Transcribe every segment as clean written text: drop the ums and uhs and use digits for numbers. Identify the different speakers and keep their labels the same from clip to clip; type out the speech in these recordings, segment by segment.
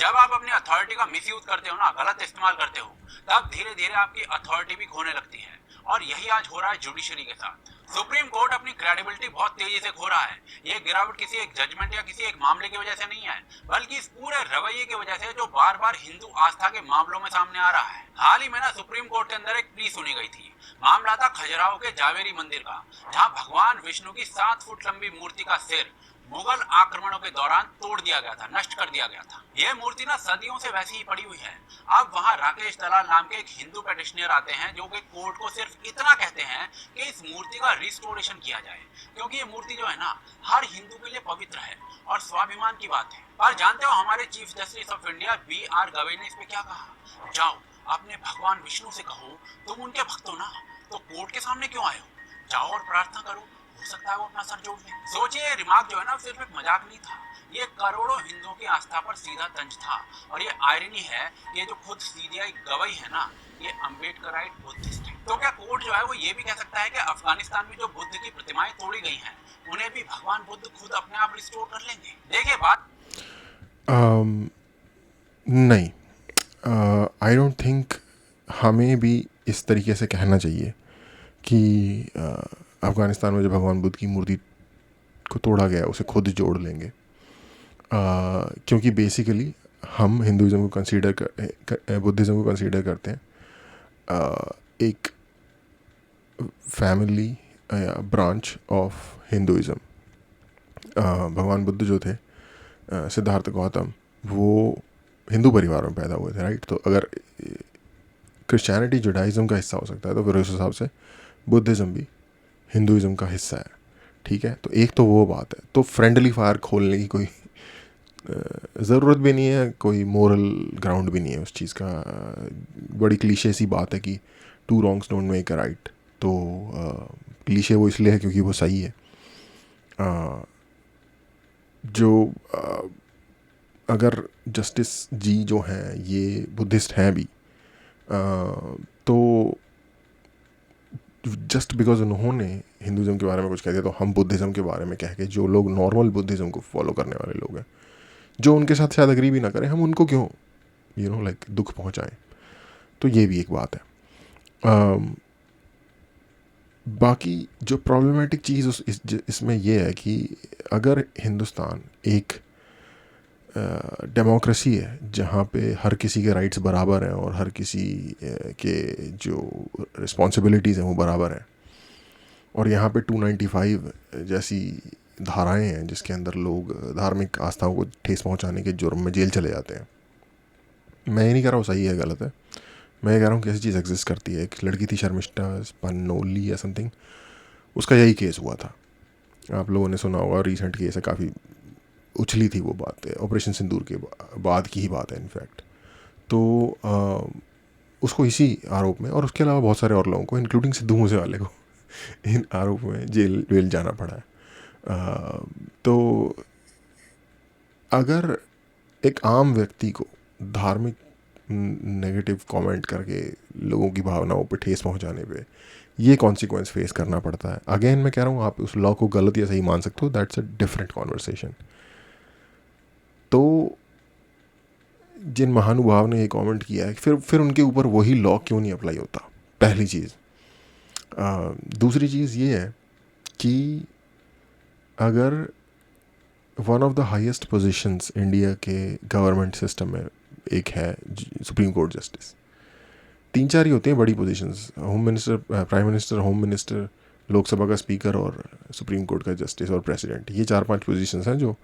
Speaker 1: जब आप अपनी अथॉरिटी का मिसयूज करते हो ना, गलत इस्तेमाल करते हो, तब धीरे धीरे आपकी अथॉरिटी भी खोने लगती है। और यही आज हो रहा है जुडिशरी के साथ। सुप्रीम कोर्ट अपनी क्रेडिबिलिटी बहुत तेजी से खो रहा है। ये गिरावट किसी एक जजमेंट या किसी एक मामले की वजह से नहीं है, बल्कि इस पूरे रवैये की वजह से जो बार बार हिंदू आस्था के मामलों में सामने आ रहा है। हाल ही में ना सुप्रीम कोर्ट के अंदर एक प्ली सुनी गई थी। मामला था खजुराहो के जावेरी मंदिर का, जहां भगवान विष्णु की 7 फुट लंबी मूर्ति का सिर मुगल आक्रमणों के दौरान तोड़ दिया गया था, नष्ट कर दिया गया था। यह मूर्ति ना सदियों से वैसी ही पड़ी हुई है। अब वहां राकेश दलाल नाम के एक हिंदू पेटिशनर आते हैं, जो कि कोर्ट को सिर्फ इतना कहते हैं कि इस मूर्ति का रिस्टोरेशन किया जाए, क्योंकि ये मूर्ति जो है ना, हर हिंदू के लिए पवित्र है और स्वाभिमान की बात है। और जानते हो हमारे chief justice of India BR Gavai ने इस पे क्या कहा? जाओ अपने भगवान विष्णु से कहो, तुम उनके भक्त हो ना, तो कोर्ट के सामने क्यों आए हो? जाओ और प्रार्थना करो, हो सकता है वो अपना सर जोड़ ले। सोचिए, ये रिमार्क जो है ना, सिर्फ एक मजाक नहीं था, ये करोड़ों हिंदुओं की आस्था पर सीधा तंज था। और ये आयरनी है, ये जो खुद CBI गवाही है ना, ये अम्बेडकराइट बुद्धिस्ट है। तो क्या कोर्ट जो है वो ये भी कह सकता है कि अफगानिस्तान में जो बुद्ध की प्रतिमाएं तोड़ी गई हैं, उन्हें भी भगवान बुद्ध खुद अपने आप रिस्टोर कर लेंगे? देखिए बात
Speaker 2: नहीं, आई डोंट थिंक हमें भी इस तरीके से कहना चाहिए कि अफ़गानिस्तान में जो भगवान बुद्ध की मूर्ति को तोड़ा गया उसे खुद जोड़ लेंगे, क्योंकि बेसिकली हम हिंदुज़म को कंसीडर बुद्धिज़्म को कंसीडर करते हैं एक फैमिली ब्रांच ऑफ हिंदुज़म। भगवान बुद्ध जो थे, सिद्धार्थ गौतम, वो हिंदू परिवार में पैदा हुए थे, राइट? तो अगर क्रिश्चियनिटी जुडाइज़म का हिस्सा हो सकता है, तो फिर उस हिसाब से बुद्धिज़्म भी हिंदुज़म का हिस्सा है, ठीक है? तो एक तो वो बात है। तो फ्रेंडली फायर खोलने की कोई ज़रूरत भी नहीं है, कोई मोरल ग्राउंड भी नहीं है उस चीज़ का। बड़ी क्लीशे सी बात है कि 2 wrongs don't make a right। तो क्लीशे वो इसलिए है क्योंकि वो सही है। जो अगर जस्टिस जी जो हैं ये बुद्धिस्ट हैं भी, तो जस्ट बिकॉज उन्होंने हिंदुज़म के बारे में कुछ कह दिया, तो हम बुद्धिज़्म के बारे में कह के, जो लोग नॉर्मल बुद्धिज़्म को फॉलो करने वाले लोग हैं, जो उनके साथ शायद अग्री भी ना करें, हम उनको क्यों लाइक दुख पहुंचाएं? तो ये भी एक बात है। बाकी जो प्रॉब्लमेटिक चीज़ इसमें ये है कि अगर हिंदुस्तान एक डेमोक्रेसी है जहाँ पे हर किसी के राइट्स बराबर हैं और हर किसी के जो रिस्पॉन्सिबिलिटीज़ हैं वो बराबर हैं, और यहाँ पे 295 जैसी धाराएं हैं जिसके अंदर लोग धार्मिक आस्थाओं को ठेस पहुँचाने के जुर्म में जेल चले जाते हैं। मैं ये नहीं कह रहा हूँ सही है गलत है, मैं ये कह रहा हूँ कि ऐसी चीज़ एग्जिस्ट करती है। एक लड़की थी शर्मिष्ठा पन्नोली या समथिंग, उसका यही केस हुआ था, आप लोगों ने सुना होगा, रीसेंट केस है, काफ़ी उछली थी वो बात है, ऑपरेशन सिंदूर के बाद की ही बात है इनफैक्ट। तो उसको इसी आरोप में, और उसके अलावा बहुत सारे और लोगों को इंक्लूडिंग सिद्धू मूसेवाले को इन आरोप में जेल जाना पड़ा है। तो अगर एक आम व्यक्ति को धार्मिक नेगेटिव कमेंट करके लोगों की भावनाओं पे ठेस पहुंचाने पे ये कॉन्सिक्वेंस फेस करना पड़ता है, अगेन मैं कह रहा हूँ, आप उस लॉ को गलत या सही मान सकते हो, दैट्स अ डिफरेंट कॉन्वर्सेशन। तो जिन महानुभाव ने ये कमेंट किया है, फिर उनके ऊपर वही लॉ क्यों नहीं अप्लाई होता? पहली चीज़। दूसरी चीज़ ये है कि अगर one of the highest positions India के गवर्नमेंट सिस्टम में एक है सुप्रीम कोर्ट जस्टिस, 3-4 ही होते हैं बड़ी positions, home minister, prime minister, home minister, Lok Sabha का स्पीकर और सुप्रीम कोर्ट का जस्टिस और प्रेसिडेंट। ये 4-5 पोजीशंस हैं जो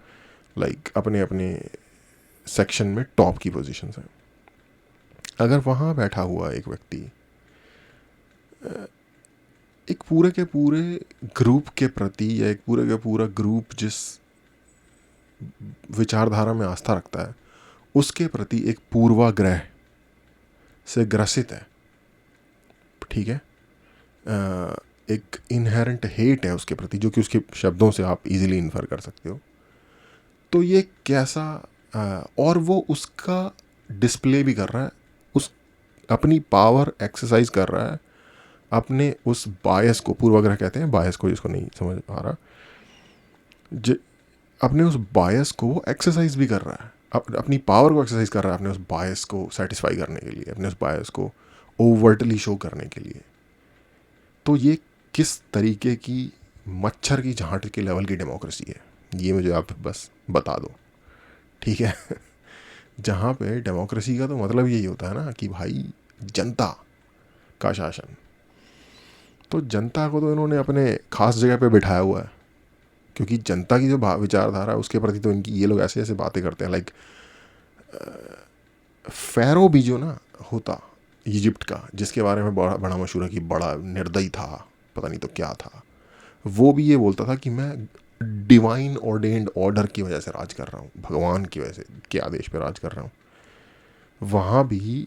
Speaker 2: लाइक अपने अपने सेक्शन में टॉप की पोजीशंस हैं। अगर वहाँ बैठा हुआ एक व्यक्ति एक पूरे के पूरे ग्रुप के प्रति, या एक पूरे का पूरा ग्रुप जिस विचारधारा में आस्था रखता है उसके प्रति एक पूर्वाग्रह से ग्रसित है, ठीक है, एक इनहेरेंट हेट है उसके प्रति, जो कि उसके शब्दों से आप इजीली इन्फर कर सकते हो, तो ये कैसा, और वो उसका डिस्प्ले भी कर रहा है, उस अपनी पावर एक्सरसाइज कर रहा है, अपने उस बायस को, पूर्वाग्रह कहते हैं बायस को, जिसको नहीं समझ आ रहा, अपने उस बायस को वो एक्सरसाइज भी कर रहा है। अपनी पावर को एक्सरसाइज कर रहा है अपने उस बायस को सेटिस्फाई करने के लिए, अपने उस बायस को ओवरटली शो करने के लिए। तो ये किस तरीके की मच्छर की झांट के लेवल की डेमोक्रेसी है, ये मुझे आप बस बता दो, ठीक है। जहाँ पे डेमोक्रेसी का तो मतलब यही होता है ना कि भाई जनता का शासन। तो जनता को तो इन्होंने अपने खास जगह पे बिठाया हुआ है, क्योंकि जनता की जो विचारधारा है उसके प्रति तो इनकी ये लोग ऐसे ऐसे बातें करते हैं। लाइक फ़ैरो भी जो ना होता इजिप्ट का, जिसके बारे में बड़ा बड़ा मशहूर है कि बड़ा निर्दयी था, पता नहीं तो क्या था, वो भी ये बोलता था कि मैं डिवाइन ऑर्डेन्ड ऑर्डर की वजह से राज कर रहा हूँ, भगवान की वजह से के आदेश पे राज कर रहा हूँ। वहाँ भी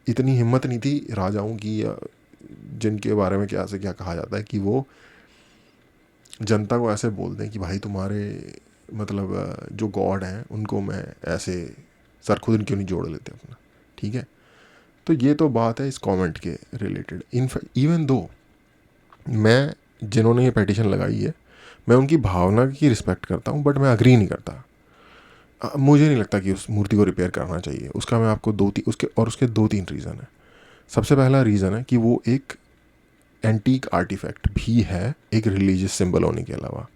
Speaker 2: इतनी हिम्मत नहीं थी राजाओं की, जिनके बारे में क्या से क्या कहा जाता है कि वो जनता को ऐसे बोल दें कि भाई तुम्हारे मतलब जो गॉड हैं उनको मैं ऐसे सर खुद क्यों नहीं जोड़ लेते अपना, ठीक है। तो ये तो बात है इस कमेंट के रिलेटेड। इवन दो मैं जिन्होंने ये पेटिशन लगाई है मैं उनकी भावना की रिस्पेक्ट करता हूँ, बट मैं अग्री नहीं करता। मुझे नहीं लगता कि उस मूर्ति को रिपेयर करना चाहिए। उसका मैं आपको उसके दो तीन रीज़न है। सबसे पहला रीज़न है कि वो एक एंटीक आर्टिफैक्ट भी है, एक रिलीजियस सिंबल होने के अलावा,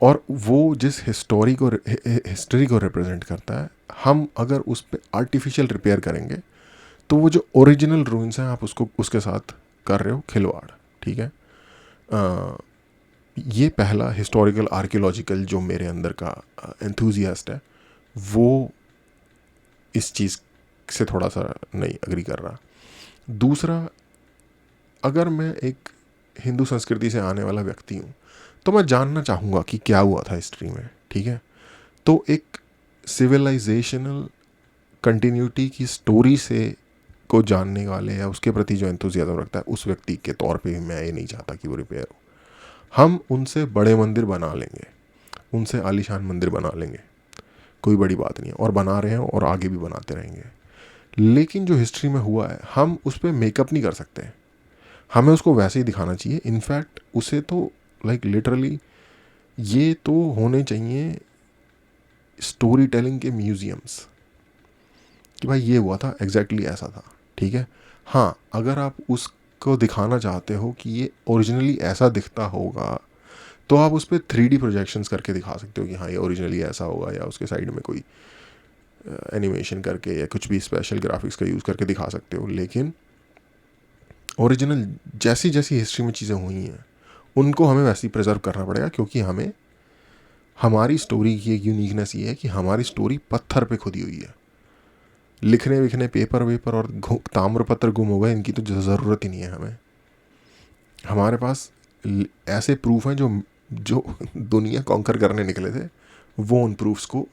Speaker 2: और वो जिस हिस्ट्री को रिप्रेजेंट करता है, हम अगर उस पर आर्टिफिशियल रिपेयर करेंगे तो वो जो ओरिजिनल रूइंस हैं आप उसके साथ कर रहे हो खिलवाड़, ठीक है। ये पहला हिस्टोरिकल आर्कियोलॉजिकल जो मेरे अंदर का एंथुजियास्ट है वो इस चीज़ से थोड़ा सा नहीं अग्री कर रहा। दूसरा, अगर मैं एक हिंदू संस्कृति से आने वाला व्यक्ति हूँ तो मैं जानना चाहूँगा कि क्या हुआ था हिस्ट्री में, ठीक है। तो एक सिविलाइजेशनल कंटिन्यूटी की स्टोरी से को जानने वाले या उसके प्रति जो एंथुजियाज्म रखता है उस व्यक्ति के तौर पे भी मैं ये नहीं चाहता कि वो रिपेयर हो। हम उनसे बड़े मंदिर बना लेंगे, उनसे आलीशान मंदिर बना लेंगे, कोई बड़ी बात नहीं है, और बना रहे हैं और आगे भी बनाते रहेंगे। लेकिन जो हिस्ट्री में हुआ है हम उस पर मेकअप नहीं कर सकते, हमें उसको वैसे ही दिखाना चाहिए। इनफैक्ट उसे तो लाइक लिटरली ये तो होने चाहिए स्टोरी टेलिंग के म्यूजियम्स कि भाई ये हुआ था, एग्जैक्टली ऐसा था, ठीक है। हाँ, अगर आप उसको दिखाना चाहते हो कि ये ओरिजिनली ऐसा दिखता होगा तो आप उस पर 3D प्रोजेक्शंस करके दिखा सकते हो कि हाँ ये ओरिजिनली ऐसा होगा, या उसके साइड में कोई एनिमेशन करके या कुछ भी स्पेशल ग्राफिक्स का यूज़ करके दिखा सकते हो। लेकिन ओरिजिनल जैसी जैसी हिस्ट्री में चीज़ें हुई हैं उनको हमें वैसे ही प्रिजर्व करना पड़ेगा, क्योंकि हमें हमारी स्टोरी की एक यूनिकनेस ये है कि हमारी स्टोरी पत्थर पे खुदी हुई है। लिखने विखने पेपर वेपर और ताम्रपत्र गुम हो गए, इनकी तो ज़रूरत ही नहीं है हमें। हमारे पास ऐसे प्रूफ हैं जो जो दुनिया कॉन्कर करने निकले थे, वो उन प्रूफ्स को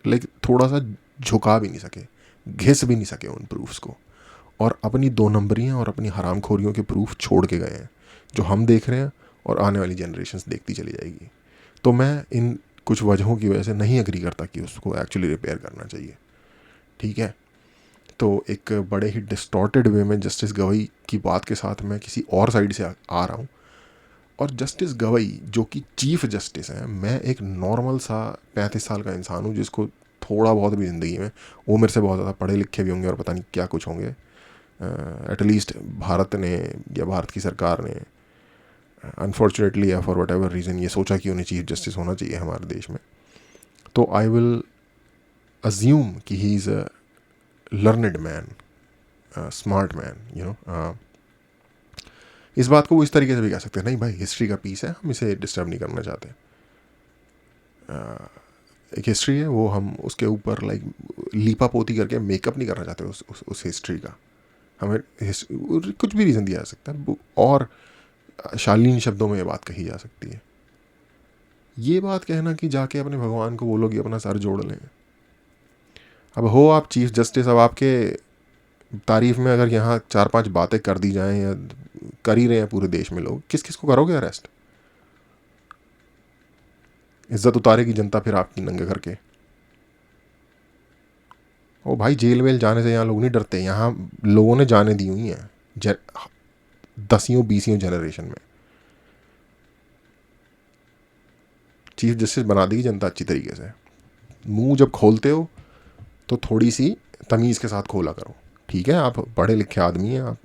Speaker 2: लाइक थोड़ा सा झुका भी नहीं सके, घिस भी नहीं सके उन प्रूफ्स को, और अपनी दो नंबरियाँ और अपनी हरामखोरियों के प्रूफ छोड़ के गए हैं जो हम देख रहे हैं और आने वाली जनरेशन्स देखती चली जाएगी। तो मैं इन कुछ वजहों की वजह से नहीं एग्री करता कि उसको एक्चुअली रिपेयर करना चाहिए, ठीक है। तो एक बड़े ही डिस्टॉर्टेड वे में जस्टिस गवई की बात के साथ मैं किसी और साइड से आ रहा हूँ। और जस्टिस गवई जो कि चीफ जस्टिस हैं, मैं एक नॉर्मल सा 35 साल का इंसान हूँ जिसको थोड़ा बहुत भी ज़िंदगी में, वो मेरे से बहुत ज़्यादा पढ़े लिखे भी होंगे और पता नहीं क्या कुछ होंगे, एटलीस्ट भारत ने या भारत की सरकार ने अनफॉर्चुनेटली या फॉर वट एवर रीज़न ये सोचा कि उन्हें चीफ जस्टिस होना चाहिए हमारे देश में। तो आई विल अज्यूम कि he is a learned man, smart man, you know. इस बात को वो इस तरीके से भी कह सकते हैं, नहीं भाई हिस्ट्री का पीस है, हम इसे डिस्टर्ब नहीं करना चाहते। एक हिस्ट्री है वो हम उसके ऊपर लाइक लीपा पोती करके मेकअप नहीं करना चाहते उस हिस्ट्री का। हमें कुछ भी रीज़न दिया जा सकता है और शालीन शब्दों में ये बात कही जा सकती है। ये बात कहना कि जाके अपने भगवान को बोलो कि अपना सर जोड़ लें, अब हो आप चीफ जस्टिस, अब आपके तारीफ में अगर यहाँ 4-5 बातें कर दी जाएं या कर ही रहे हैं पूरे देश में लोग, किस किस को करोगे अरेस्ट? इज्जत उतारेगी जनता फिर आपकी नंगे करके। ओ भाई जेल वेल जाने से यहाँ लोग नहीं डरते, यहाँ लोगों ने जाने दी हुई हैं 10वीं 20वीं जनरेशन में। चीफ जस्टिस बना देगी जनता अच्छी तरीके से, मुंह जब खोलते हो तो थोड़ी सी तमीज़ के साथ खोला करो, ठीक है? आप पढ़े लिखे आदमी हैं, आप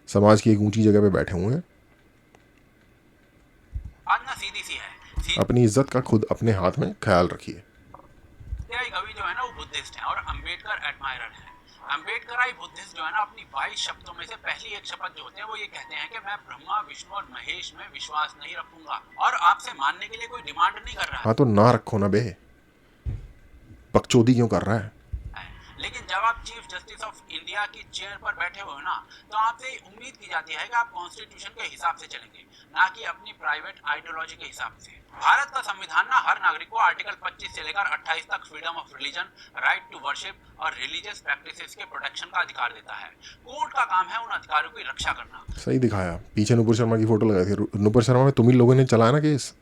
Speaker 2: समाज की एक ऊंची जगह पे बैठे हुए हैं।
Speaker 1: आज ना सीधी सी है,
Speaker 2: अपनी इज्जत का खुद अपने हाथ में ख्याल रखिए।
Speaker 1: सीजेआई कवि जो है ना वो बुद्धिस्ट हैं और अंबेडकर एडमायरर हैं। अंबेडकराई बुद्धिस्ट जो है ना अपनी 22 शब्दों में से पहली एक शपथ जो होते हैं वो ये कहते हैं कि मैं ब्रह्मा विष्णु और महेश में विश्वास नहीं रखूंगा और आपसे मानने के लिए कोई डिमांड नहीं कर रहा
Speaker 2: हाँ तो ना रखो ना बे, बकचोदी क्यों कर रहा है?
Speaker 1: लेकिन जब आप चीफ जस्टिस ऑफ इंडिया की चेयर पर बैठे हो ना तो आपसे उम्मीद की जाती है कि आप कॉन्स्टिट्यूशन के हिसाब से चलेंगे, ना कि अपनी प्राइवेट आइडियोलॉजी के हिसाब से। भारत का संविधान ना हर नागरिक को आर्टिकल 25 से लेकर 28 तक freedom of religion, right to worship और रिलीजियस प्रैक्टिसेस के प्रोटेक्शन का अधिकार देता है। कोर्ट का काम है उन अधिकारों की रक्षा करना।
Speaker 2: सही दिखाया, पीछे नुपुर शर्मा की फोटो लगाई थी। नुपुर शर्मा में तुम ही लोगों ने चलाया ना केस,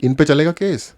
Speaker 2: इन पे चलेगा केस,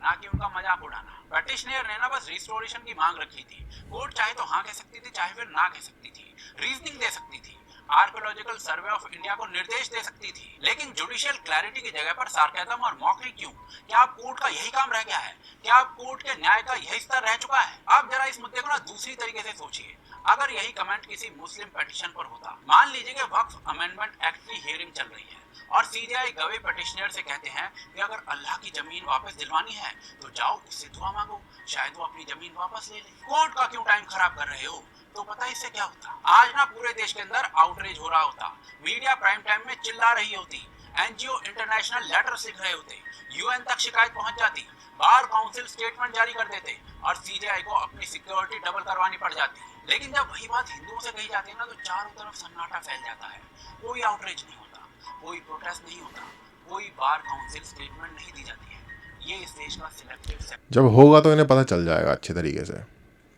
Speaker 1: ना कि उनका मजाक उड़ाना। पेटिशनर ने ना बस रिस्टोरेशन की मांग रखी थी। कोर्ट चाहे तो हाँ कह सकती थी, चाहे फिर ना कह सकती थी, रीजनिंग दे सकती थी, आर्कियोलॉजिकल सर्वे ऑफ इंडिया को निर्देश दे सकती थी, लेकिन जुडिशियल क्लैरिटी की जगह पर सार्केज्म और मॉकरी क्यों? क्या अब कोर्ट का यही काम रह गया है? क्या अब कोर्ट के न्याय का यही स्तर रह चुका है? आप जरा इस मुद्दे को ना दूसरी तरीके से सोचिए। अगर यही कमेंट किसी मुस्लिम पेटिशन पर होता, मान लीजिए कि वक्फ अमेंडमेंट एक्ट की हियरिंग चल रही है और सीजेआई गवाही पेटिशनर से कहते हैं कि अगर अल्लाह की जमीन वापस दिलवानी है तो जाओ उससे दुआ मांगो, शायद वो अपनी जमीन वापस ले ले। कोर्ट का क्यों टाइम खराब कर रहे हो? तो पता है इससे क्या होता? आज ना पूरे देश के अंदर आउटरीच हो रहा होता, मीडिया प्राइम टाइम में चिल्ला रही होती, एनजीओ इंटरनेशनल लेटर्स लिख रहे होते, यूएन तक शिकायत पहुंच जाती, बार काउंसिल स्टेटमेंट जारी कर देते और सीजेआई को अपनी सिक्योरिटी डबल करवानी पड़ जाती। लेकिन जब वही बात हिंदुओं से कही जाती है ना तो चारों तरफ सन्नाटा फैल जाता है। कोई आउटरीच नहीं होता, कोई प्रोटेस्ट नहीं होता, कोई बार काउंसिल स्टेटमेंट नहीं दी जाती है। ये इस देश का सिलेक्टिव
Speaker 2: जब होगा तो इन्हें पता चल जाएगा अच्छे तरीके से,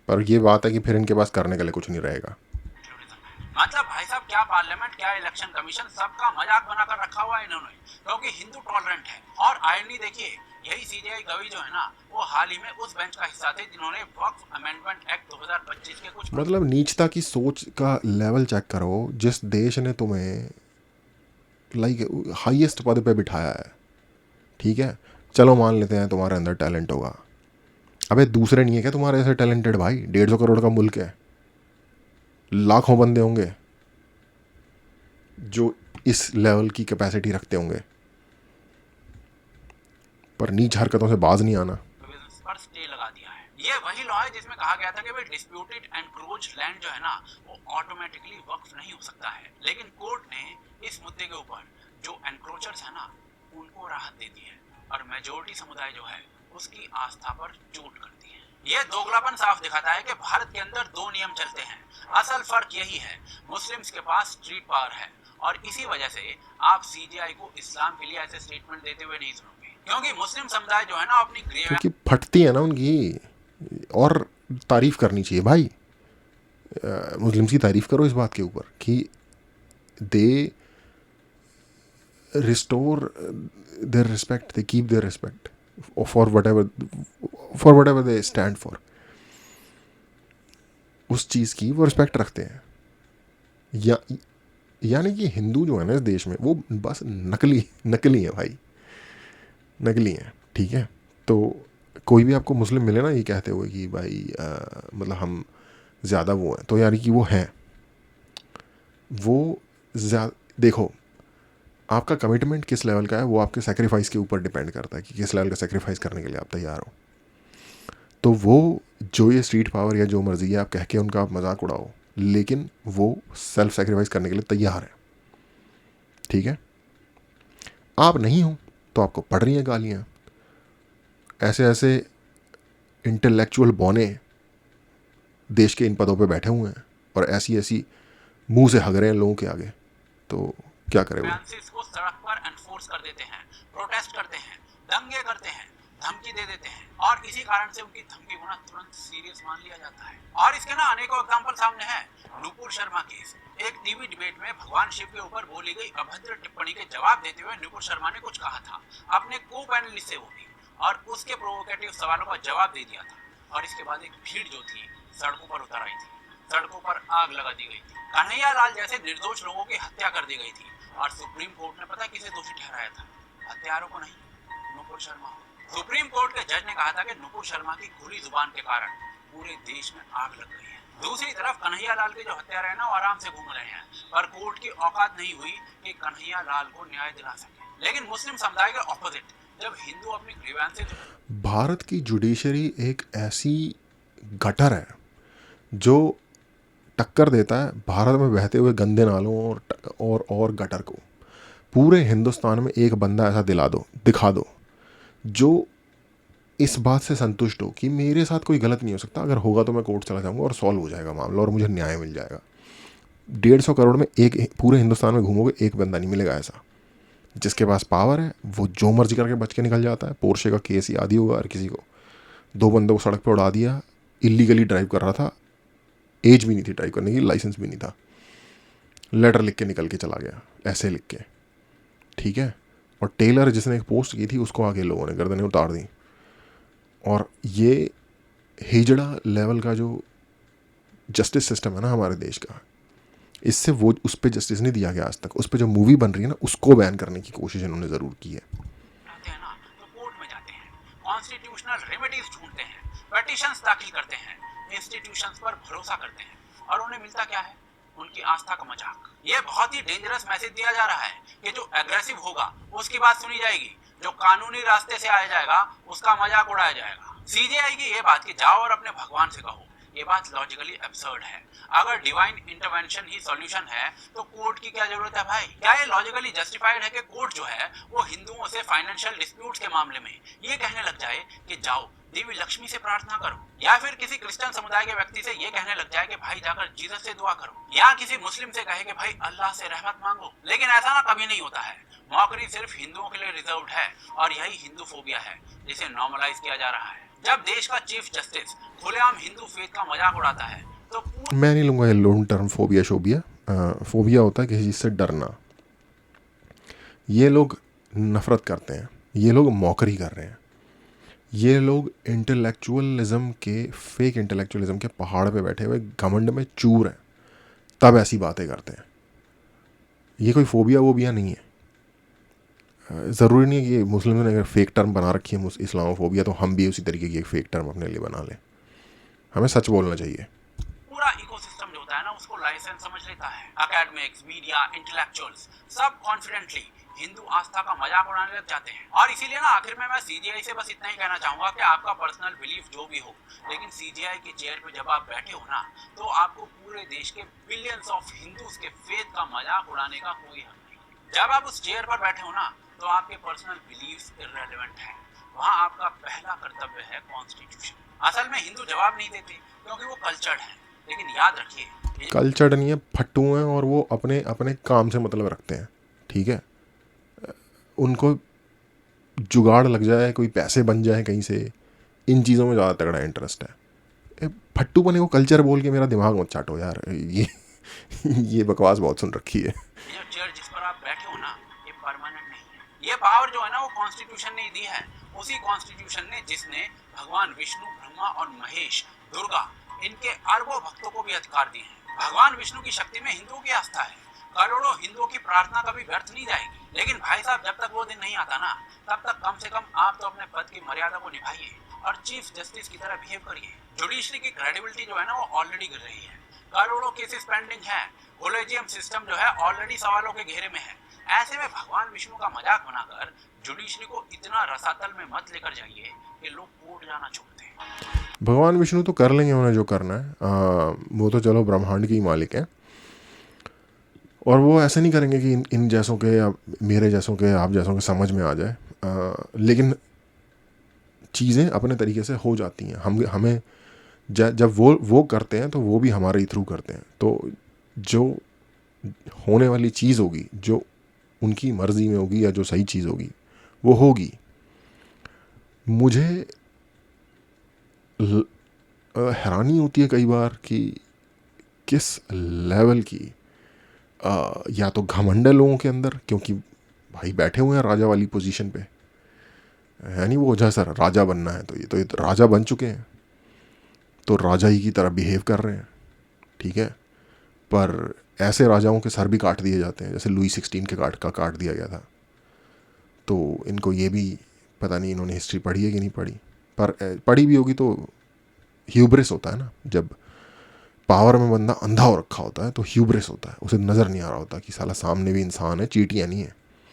Speaker 2: पर ये बात है कि फिर इनके पास करने के लिए कुछ नहीं रहेगा।
Speaker 1: मतलब भाई साहब, क्या पार्लियामेंट, क्या इलेक्शन कमीशन, सबका मजाक बनाकर रखा हुआ है इन्होंने, क्योंकि हिंदू टॉलरेंट है। और आयरनी देखिए, यही सीजेआई गवाही जो है ना वो हाल ही में उस बेंच का हिस्सा थे जिन्होंने वक्फ अमेंडमेंट एक्ट 2025 के कुछ
Speaker 2: मतलब नीचता की सोच का लेवल चेक करो। जिस देश ने तुम्हें लाइक हाईएस्ट पद पे बिठाया है, ठीक है, चलो मान लेते हैं तुम्हारे अंदर टैलेंट होगा, अबे दूसरे नहीं है क्या तुम्हारे ऐसे टैलेंटेड? भाई 150 करोड़ का मुल्क है, लाखों बंदे होंगे जो इस लेवल की कैपेसिटी रखते होंगे, पर नीच हरकतों से बाज नहीं आना।
Speaker 1: पर स्टे लगा दिया है। ये वही लॉ है जिसमें कहा गया था कि डिस्प्यूटेड एनक्रोच लैंड जो है ना वो ऑटोमेटिकली वक्फ नहीं हो सकता है, लेकिन कोर्ट ने इस मुद्दे के ऊपर जो एनक्रोचर्स है ना उनको राहत दे दी है और मेजोरिटी समुदाय जो है उसकी आस्था पर चोट कर दी है। ये दोगलापन साफ दिखाता है कि भारत के अंदर दो नियम चलते हैं। असल फर्क यही है, मुस्लिम्स के पास स्ट्रीट पावर है और इसी वजह से आप सीजेआई को इस्लाम के लिए ऐसे स्टेटमेंट देते हुए नहीं सुनोगे, क्योंकि मुस्लिम समुदाय जो है ना अपनी
Speaker 2: क्योंकि फटती है ना उनकी, और तारीफ करनी चाहिए भाई। मुस्लिम्स की तारीफ करो इस बात के ऊपर कि they restore their respect, they keep their respect for whatever they stand for. उस चीज़ की वो रिस्पेक्ट रखते हैं। यानी कि हिंदू जो है ना इस देश में वो बस नकली है भाई, नकली हैं, ठीक है? तो कोई भी आपको मुस्लिम मिले ना ये कहते हुए कि भाई मतलब हम ज़्यादा वो हैं, तो यानी कि वो हैं, वो ज़्यादा। देखो आपका कमिटमेंट किस लेवल का है वो आपके सेक्रीफाइस के ऊपर डिपेंड करता है कि किस लेवल का सेक्रीफाइस करने के लिए आप तैयार हो। तो वो जो ये स्ट्रीट पावर या जो मर्जी है आप कह के उनका आप मजाक उड़ाओ, लेकिन वो सेल्फ सेक्रीफाइस करने के लिए तैयार है, ठीक है? आप नहीं हो तो आपको पड़ रही हैं गालियाँ। ऐसे ऐसे इंटेलेक्चुअल बौने देश के इन पदों पे बैठे हुए हैं और ऐसी ऐसी मुंह से हग रहे हैं लोगों के आगे, तो क्या करें वो?
Speaker 1: को सड़क पर एनफोर्स कर देते हैं, प्रोटेस्ट करते हैं, दंगे करते हैं, धमकी दे देते हैं और इसी कारण से उनकी धमकी को ना तुरंत सीरियस मान लिया जाता है। और इसके ना अनेकों एग्जांपल सामने हैं। नुपुर शर्मा केस, एक टीवी डिबेट में भगवान शिव के ऊपर बोली गई अभद्र टिप्पणी के जवाब देते हुए नुपुर शर्मा ने कुछ कहा था अपने को पैनलिस्ट से, वो भी, और उसके प्रोवोकेटिव सवालों का जवाब दे दिया था। और इसके बाद एक भीड़ जो थी सड़कों पर उतर आई थी, सड़कों पर आग लगा दी गई थी, कन्हैया लाल जैसे निर्दोष लोगों की हत्या कर दी गई थी और सुप्रीम कोर्ट ने पता किसे दोषी ठहराया था? हत्यारों को नहीं, नुपुर शर्मा। सुप्रीम कोर्ट के जज ने कहा था कि नुपुर शर्मा की खुली जुबान के कारण पूरे देश में आग लग गई है। दूसरी तरफ कन्हैया लाल के जो हत्यारे हैं ना वो आराम से घूम रहे हैं, पर कोर्ट की औकात नहीं हुई कि कन्हैया लाल को न्याय दिला सके। लेकिन मुस्लिम समुदाय के ऑपोजिट, जब हिंदू अपनी ग्रीवेंसेस,
Speaker 2: भारत की जुडिशरी एक ऐसी गटर है जो टक्कर देता है भारत में बहते हुए गंदे नालों और गटर को। पूरे हिंदुस्तान में एक बंदा ऐसा दिखा दो जो इस बात से संतुष्ट हो कि मेरे साथ कोई गलत नहीं हो सकता, अगर होगा तो मैं कोर्ट चला जाऊंगा और सॉल्व हो जाएगा मामला और मुझे न्याय मिल जाएगा। 150 करोड़ में एक पूरे हिंदुस्तान में घूमोगे एक बंदा नहीं मिलेगा ऐसा जिसके पास पावर है, वो जो मर्जी करके बच के निकल जाता है। पोर्शे का केस याद ही होगा हर किसी को, 2 बंदों को सड़क पर उड़ा दिया, इलीगली ड्राइव कर रहा था, एज भी नहीं थी ड्राइव करने की, लाइसेंस भी नहीं था, लेटर लिख के निकल के चला गया, ऐसे लिख के, ठीक है। और टेलर जिसने एक पोस्ट की थी उसको आगे लोगों ने गर्दनें उतार दी। और ये हिजड़ा लेवल का जो जस्टिस सिस्टम है ना हमारे देश का, इससे वो उस पर जस्टिस नहीं दिया गया आज तक। उस पर जो मूवी बन रही है ना उसको बैन करने की कोशिश इन्होंने ज़रूर की है।
Speaker 1: तो कोर्ट में जाते हैं, कॉन्स्टिट्यूशनल रेमेडीज ढूंढते हैं, पिटीशंस दाखिल करते हैं, इंस्टीट्यूशंस पर भरोसा करते हैं, और उन्हें मिलता क्या है? उनकी आस्था का मजाक। ये बहुत ही डेंजरस मैसेज दिया जा रहा है कि जो एग्रेसिव होगा उसकी बात सुनी जाएगी, जो कानूनी रास्ते से आया जाएगा उसका मजाक उड़ाया जाएगा। सीजेआई की ये बात कि जाओ और अपने भगवान से कहो, ये बात लॉजिकली एब्सर्ड है। अगर डिवाइन इंटरवेंशन ही सॉल्यूशन है तो कोर्ट की क्या जरूरत है भाई? क्या ये लॉजिकली जस्टिफाइड है कि कोर्ट जो है वो हिंदुओं से फाइनेंशियल डिस्प्यूट्स के मामले में ये कहने लग जाए कि जाओ देवी लक्ष्मी से प्रार्थना करो, या फिर किसी क्रिश्चियन समुदाय के व्यक्ति से ये कहने लग जाए कि भाई जाकर जीसस से दुआ करो, या किसी मुस्लिम से कहे कि भाई अल्लाह से रहमत मांगो? लेकिन ऐसा ना कभी नहीं होता है। मौकरी सिर्फ हिंदुओं के लिए रिजर्व्ड है, और यही हिंदू फोबिया है जिसे नॉर्मलाइज किया जा रहा है। जब देश का चीफ जस्टिस खुलेआम हिंदू फेथ का मजाक उड़ाता है तो
Speaker 2: मैं नहीं लूँगा ये लॉन्ग टर्म फोबिया होता है किसी चीज़ से डरना। ये लोग नफरत करते हैं, ये लोग मौकरी कर रहे हैं, ये लोग इंटेलेक्चुअलिज्म के फेक इंटेलेक्चुअलिज्म के पहाड़ पे बैठे हुए घमंड में चूर हैं, तब ऐसी बातें करते हैं। ये कोई फोबिया नहीं है। ज़रूरी नहीं है कि मुस्लिम ने अगर फेक टर्म बना रखी है इस्लामोफोबिया तो हम भी उसी तरीके की एक फेक टर्म अपने लिए बना लें। हमें सच बोलना चाहिए।
Speaker 1: पूरा इकोसिस्टम जो होता है ना उसको लाइसेंस समझ लेता है। एकेडमिक्स, मीडिया, इंटेलेक्चुअल्स सब कॉन्फिडेंटली हिंदू आस्था का मजाक उड़ाने लग जाते हैं। और इसीलिए ना आखिर में मैं सीजीआई से बस इतना ही कहना चाहूंगा कि आपका पर्सनल बिलीफ जो भी हो, लेकिन सीजीआई की चेयर पे जब आप बैठे हो ना तो आपको पूरे देश के बिलियंस ऑफ हिंदूज के फेथ का मजाक उड़ाने का कोई हक नहीं। जब आप उस चेयर पर बैठे हो ना तो आपके पर्सनल बिलीफ्स इररिलेवेंट है। वहाँ आपका पहला कर्तव्य है कॉन्स्टिट्यूशन। असल में हिंदू जवाब नहीं देते क्योंकि वो कल्चर्ड है, लेकिन याद रखिए
Speaker 2: कल्चर्ड नहीं है, फट्टू हैं, और वो अपने अपने काम से मतलब रखते हैं, ठीक है। उनको जुगाड़ लग जाए, कोई पैसे बन जाए कहीं से, इन चीज़ों में ज़्यादा तगड़ा इंटरेस्ट है। फट्टू बने को कल्चर बोल के मेरा दिमाग मत चाटो यार, ये बकवास बहुत सुन रखी है।
Speaker 1: ये चेयर जिस पर आप बैठे हो ना ये परमानेंट नहीं है। ये पावर जो है ना वो कॉन्स्टिट्यूशन ने दी है, उसी कॉन्स्टिट्यूशन ने जिसने भगवान विष्णु, ब्रह्मा और महेश, दुर्गा, इनके अरबों भक्तों को भी अधिकार दिए हैं। भगवान विष्णु की शक्ति में हिंदुओं की आस्था है, करोड़ों हिंदुओं की प्रार्थना कभी व्यर्थ नहीं जाएगी। लेकिन भाई साहब जब तक वो दिन नहीं आता ना तब तक कम से कम आप तो अपने पद की मर्यादा को निभाइए और चीफ जस्टिस की तरह बिहेव करिए। जुडिशरी की क्रेडिबिलिटी जो है ना वो ऑलरेडी गिर रही है, करोड़ों केसेस पेंडिंग है, कोलेजियम सिस्टम जो है ऑलरेडी सवालों के घेरे में है। ऐसे में भगवान विष्णु का मजाक बनाकर जुडिशरी को इतना रसातल में मत लेकर जाइए कि लोग कोर्ट जाना छोड़ दें।
Speaker 2: भगवान विष्णु तो कर लेंगे उन्हें जो करना है, वो तो चलो ब्रह्मांड की मालिक है, और वो ऐसे नहीं करेंगे कि इन जैसों के या मेरे जैसों के, आप जैसों के समझ में आ जाए। लेकिन चीज़ें अपने तरीके से हो जाती हैं। हमें जब वो करते हैं तो वो भी हमारे ही थ्रू करते हैं। तो जो होने वाली चीज़ होगी, जो उनकी मर्ज़ी में होगी या जो सही चीज़ होगी वो होगी। मुझे हैरानी होती है कई बार कि किस लेवल की या तो घमंड है लोगों के अंदर, क्योंकि भाई बैठे हुए हैं राजा वाली पोजीशन पे, है नहीं वो वजह सर राजा बनना है, तो ये राजा बन चुके हैं तो राजा ही की तरह बिहेव कर रहे हैं, ठीक है। पर ऐसे राजाओं के सर भी काट दिए जाते हैं, जैसे लुई 16 के काट दिया गया था। तो इनको ये भी पता नहीं इन्होंने हिस्ट्री पढ़ी है कि नहीं पढ़ी, पर पढ़ी भी होगी तो ह्यूब्रिस होता है ना, जब पावर में बंदा अंधा हो रखा होता है तो ह्यूब्रिस होता है, उसे नज़र नहीं आ रहा होता कि साला सामने भी इंसान है, चींटियाँ नहीं है।